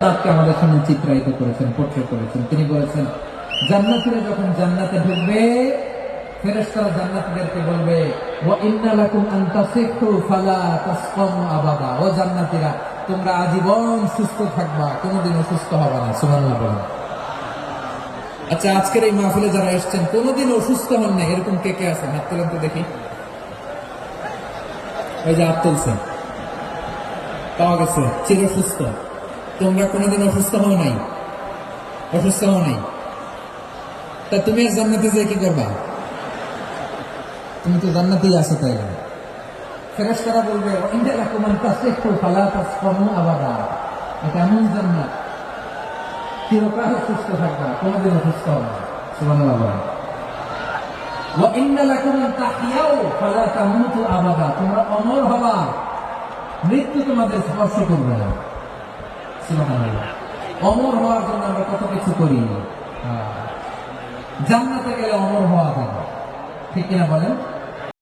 তাকে আমাদের সামনে চিত্রায়িত করেছেন, পোট্রে করেছেন। তিনি বলেছেন, জান্নাতীরা যখন জান্নাতে ঢুকবে, ফেরেশতারা জান্নাতীদেরকে বলবে, ওয়া ইন্না লাকুম আন তাসিহু ফালা তাসকামু আবাদা। ও জান্নাতীরা, তোমরা আজীবন সুস্থ থাকবা, কোনোদিন অসুস্থ হবে না। সুবহানাল্লাহ বলেন। আচ্ছা, আজকের এই মাহফিলে যারা এসেছেন কোনোদিন অসুস্থ হন না, এরকম কে কে আছেন? হাত তোলেন তো দেখি। ওই যে হাত তুলছেন, পাওয়া গেছে চির সুস্থ। তোমরা কোনোদিন অসুস্থ হও নাই, অসুস্থ হও নাই। তা তুমি আর জান্নাতে যেয়ে কি করবা? তুমি তো জান্নাতেই আছো। তাই ফেরেশতারা বলবে, ইন্না লাকুম আন তাসিহু ফালা তাসকামু আবাদা। এটা এমন জান্নাত, চিরকাল সুস্থ থাকবা, কোনোদিন অসুস্থ হবে না। সুবহানাল্লাহ বলেন। ওয়া ইন্না লাকুম আন তাহইয়াউ ফালা তামুতু আবাদা। তোমরা অমর হবা, মৃত্যু তোমাদের স্পর্শ করবে না। সুবহানাল্লাহ। অমর হওয়ার জন্য আমরা কত কিছু করি। জান্নাতে গেলে অমর হওয়া যাবে, ঠিক কিনা বলেন?